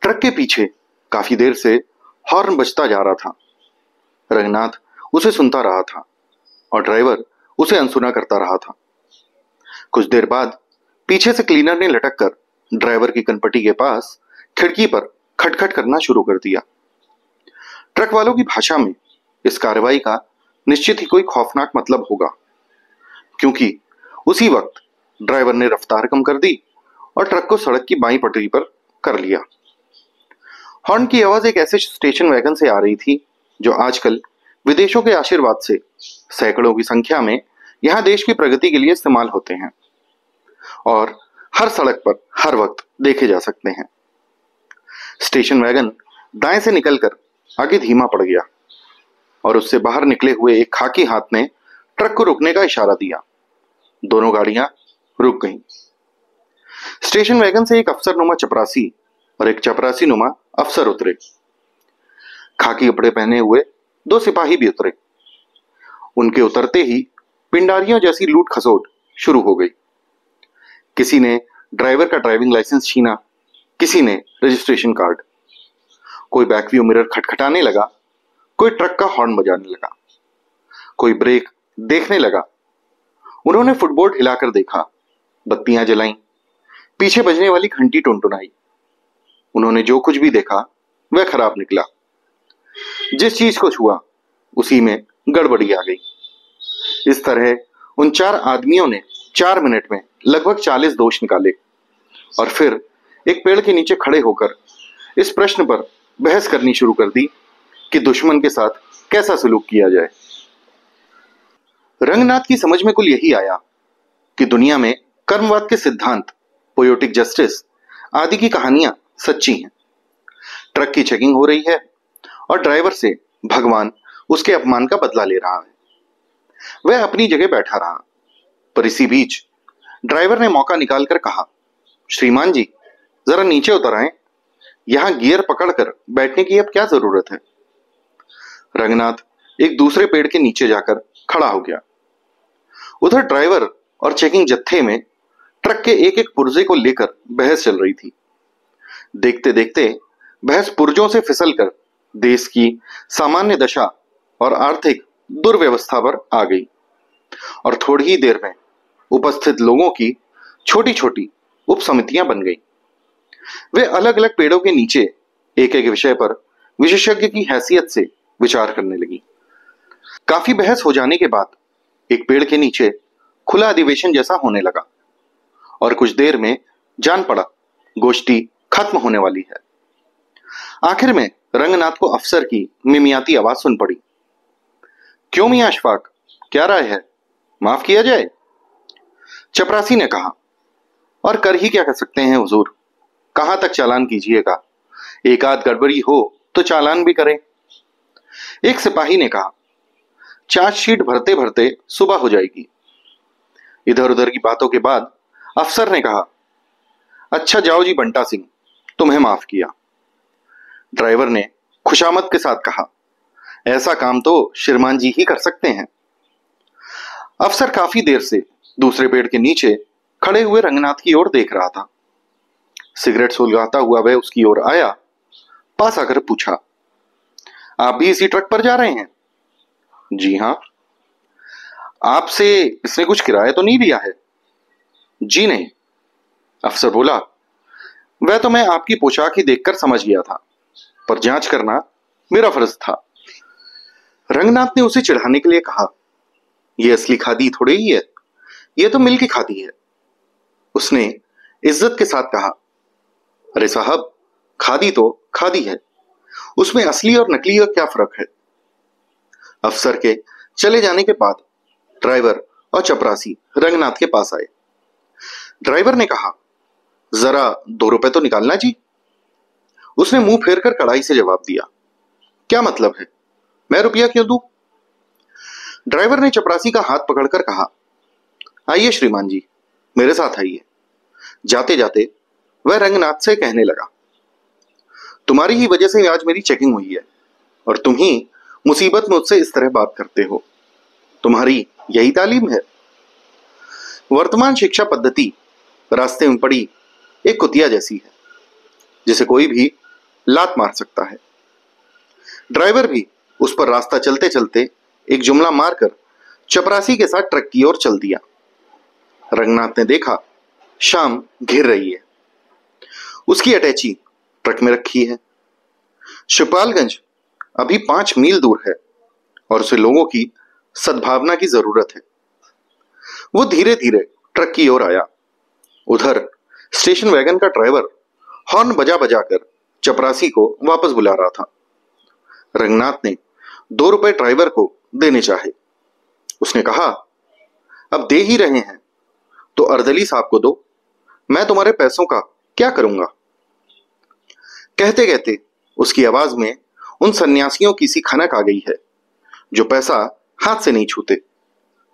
Truck के पीछे काफी देर से हॉर्न बजता जा रहा था। रंगनाथ उसे सुनता रहा था और ड्राइवर उसे अनसुना करता रहा था। कुछ देर बाद पीछे से क्लीनर ने लटक कर ड्राइवर की कनपट्टी के पास खिड़की पर खटखट करना शुरू कर दिया। ट्रक वालों की भाषा में इस कार्रवाई का निश्चित ही कोई खौफनाक मतलब होगा, क्योंकि उसी वक्त ड्राइवर ने रफ्तार कम कर दी और ट्रक को सड़क की बाईं पटरी पर कर लिया। हॉर्न की आवाज एक ऐसे स्टेशन वैगन से आ रही थी जो आजकल विदेशों के आशीर्वाद से सैकड़ों की संख्या में यहां देश की प्रगति के लिए इस्तेमाल होते हैं और हर सड़क पर हर वक्त देखे जा सकते हैं। स्टेशन वैगन दाएं से निकलकर आगे धीमा पड़ गया और उससे बाहर निकले हुए एक खाकी हाथ ने ट्रक को रुकने का इशारा दिया। दोनों गाड़ियां रुक गईं। स्टेशन वैगन से एक अफसरनुमा चपरासी और एक चपरासी नुमा अफसर उतरे। खाकी कपड़े पहने हुए दो सिपाही भी उतरे। उनके उतरते ही पिंडारियों जैसी लूट खसोट शुरू हो गई। किसी ने ड्राइवर का ड्राइविंग लाइसेंस छीना, किसी ने रजिस्ट्रेशन कार्ड। कोई बैकव्यू मिरर खटखटाने लगा, कोई ट्रक का हॉर्न बजाने लगा, कोई ब्रेक देखने लगा। उन्होंने फुटबोर्ड हिलाकर देखा, बत्तियां जलाईं, पीछे बजने वाली घंटी टुनटुनाई। उन्होंने जो कुछ भी देखा वह खराब निकला। जिस चीज को छुआ उसी में गड़बड़ी आ गई। इस तरह उन चार आदमियों ने 4 मिनट में लगभग 40 दोष निकाले और फिर एक पेड़ के नीचे खड़े होकर इस प्रश्न पर बहस करनी शुरू कर दी कि दुश्मन के साथ कैसा सलूक किया जाए। रंगनाथ की समझ में कुल यही आया कि दुनिया में कर्मवाद के सिद्धांत, पोयोटिक जस्टिस आदि की कहानियां सच्ची हैं। ट्रक की चेकिंग हो रही है और ड्राइवर से भगवान उसके अपमान का बदला ले रहा है। वह अपनी जगह बैठा रहा, पर इसी बीच ड्राइवर ने मौका निकालकर कहा, श्रीमान जी जरा नीचे उतर आए, यहां गियर पकड़कर बैठने की अब क्या जरूरत है। रंगनाथ एक दूसरे पेड़ के नीचे जाकर खड़ा हो गया। उधर ड्राइवर और चेकिंग जत्थे में ट्रक के एक एक पुर्जे को लेकर बहस चल रही थी। देखते देखते बहस पुर्जों से फिसलकर देश की सामान्य दशा और आर्थिक दुर्व्यवस्था पर आ गई और थोड़ी ही देर में उपस्थित लोगों की छोटी छोटी उप समितियां बन गई। वे अलग अलग पेड़ों के नीचे एक एक विषय पर विशेषज्ञ की हैसियत से विचार करने लगी। काफी बहस हो जाने के बाद एक पेड़ के नीचे खुला अधिवेशन जैसा होने लगा और कुछ देर में जान पड़ा गोष्ठी खत्म होने वाली है। आखिर में रंगनाथ को अफसर की मिमियाती आवाज सुन पड़ी, क्यों मियां अशफाक, क्या राय है, माफ किया जाए। चपरासी ने कहा, और कर ही क्या कर सकते हैं हुजूर, कहां तक चालान कीजिएगा, एक आध गड़बड़ी हो तो चालान भी करें। एक सिपाही ने कहा, चार्जशीट भरते भरते सुबह हो जाएगी। इधर उधर की बातों के बाद अफसर ने कहा, अच्छा जाओ जी बंटा सिंह, तुम्हें माफ किया। ड्राइवर ने खुशामद के साथ कहा, ऐसा काम तो श्रीमान जी ही कर सकते हैं। अफसर काफी देर से दूसरे पेड़ के नीचे खड़े हुए रंगनाथ की ओर देख रहा था। सिगरेट सुलगाता हुआ वह उसकी ओर आया, पास आकर पूछा, आप भी इसी ट्रक पर जा रहे हैं? जी हां। आपसे इसने कुछ किराया तो नहीं लिया है? जी नहीं। अफसर बोला, वह तो मैं आपकी पोशाक ही देखकर समझ गया था, पर जांच करना मेरा फर्ज था। रंगनाथ ने उसे चिढ़ाने के लिए कहा, यह असली खादी थोड़ी ही है, यह तो मिल की खादी है। उसने इज्जत के साथ कहा, अरे साहब, खादी तो खादी है, उसमें असली और नकली का क्या फर्क है। अफसर के चले जाने के बाद ड्राइवर और चपरासी रंगनाथ के पास आए। ड्राइवर ने कहा, जरा 2 रुपए तो निकालना जी। उसने मुंह फेरकर कड़ाई से जवाब दिया, क्या मतलब है, मैं रुपया क्यों दूं? ड्राइवर ने चपरासी का हाथ पकड़कर कहा, आइए श्रीमान जी, मेरे साथ आइए। जाते जाते वह रंगनाथ से कहने लगा, तुम्हारी ही वजह से आज मेरी चेकिंग हुई है और तुम ही मुसीबत में मुझसे इस तरह बात करते हो। तुम्हारी यही तालीम है? वर्तमान शिक्षा पद्धति रास्ते में पड़ी एक कुतिया जैसी है, जिसे कोई भी लात मार सकता है। ड्राइवर भी उस पर रास्ता चलते चलते एक जुमला मारकर चपरासी के साथ ट्रक की ओर चल दिया। रंगनाथ ने देखा शाम घिर रही है। उसकी अटैची ट्रक में रखी है। शिवपालगंज अभी 5 मील दूर है और उसे लोगों की सद्भावना की जरूरत है। वो धीरे धीरे ट्रक की ओर आया। उधर स्टेशन वैगन का ड्राइवर हॉर्न बजा बजा कर चपरासी को वापस बुला रहा था। रंगनाथ ने 2 रुपए ड्राइवर को देने चाहे। उसने कहा, अब दे ही रहे हैं तो अर्दली साहब को दो, मैं तुम्हारे पैसों का क्या करूंगा। कहते कहते उसकी आवाज में उन सन्यासियों की सी खनक आ गई है जो पैसा हाथ से नहीं छूते,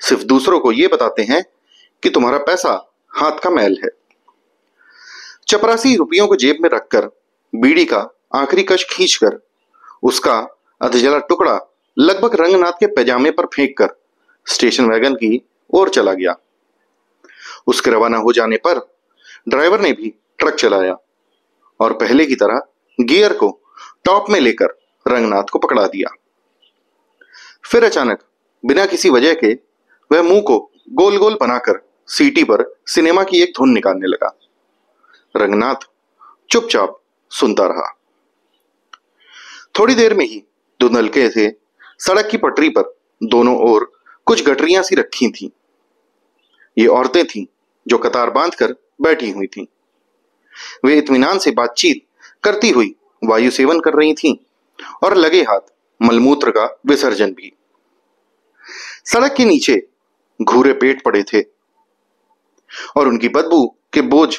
सिर्फ दूसरों को यह बताते हैं कि तुम्हारा पैसा हाथ का मैल है। चपरासी रुपयों को जेब में रखकर बीड़ी का आखिरी कश खींचकर उसका अधजला टुकड़ा लगभग रंगनाथ के पैजामे पर फेंक कर स्टेशन वैगन की ओर चला गया। उसके रवाना हो जाने पर ड्राइवर ने भी ट्रक चलाया और पहले की तरह गियर को टॉप में लेकर रंगनाथ को पकड़ा दिया। फिर अचानक बिना किसी वजह के वह मुंह को गोल गोल बनाकर सीटी पर सिनेमा की एक धुन निकालने लगा। रंगनाथ चुपचाप सुनता रहा। थोड़ी देर में ही धुंधलके से सड़क की पटरी पर दोनों ओर कुछ गटरियां सी रखी थीं। ये औरतें थीं जो कतार बांधकर बैठी हुई थीं। वे इत्मीनान से बातचीत करती हुई वायु सेवन कर रही थीं और लगे हाथ मलमूत्र का विसर्जन भी। सड़क के नीचे घूरे पेट पड़े थे और उनकी बदबू के बोझ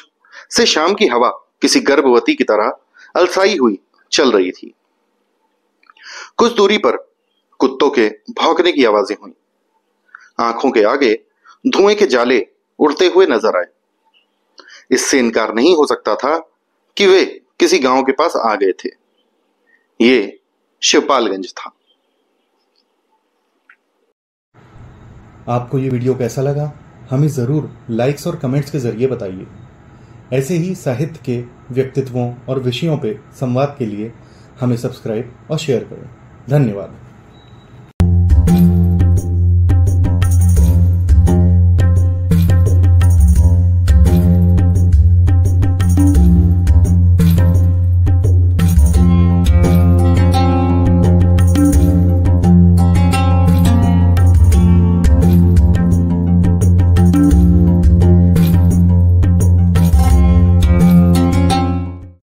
से शाम की हवा किसी गर्भवती की तरह अलसाई हुई चल रही थी। कुछ दूरी पर कुत्तों के भौंकने की आवाजें हुई। आंखों के आगे धुएं के जाले उड़ते हुए नजर आए। इससे इनकार नहीं हो सकता था कि वे किसी गांव के पास आ गए थे। ये शिवपालगंज था। आपको ये वीडियो कैसा लगा हमें जरूर लाइक्स और कमेंट्स के जरिए बताइए। ऐसे ही साहित्य के व्यक्तित्वों और विषयों पे संवाद के लिए हमें सब्सक्राइब और शेयर करें। धन्यवाद।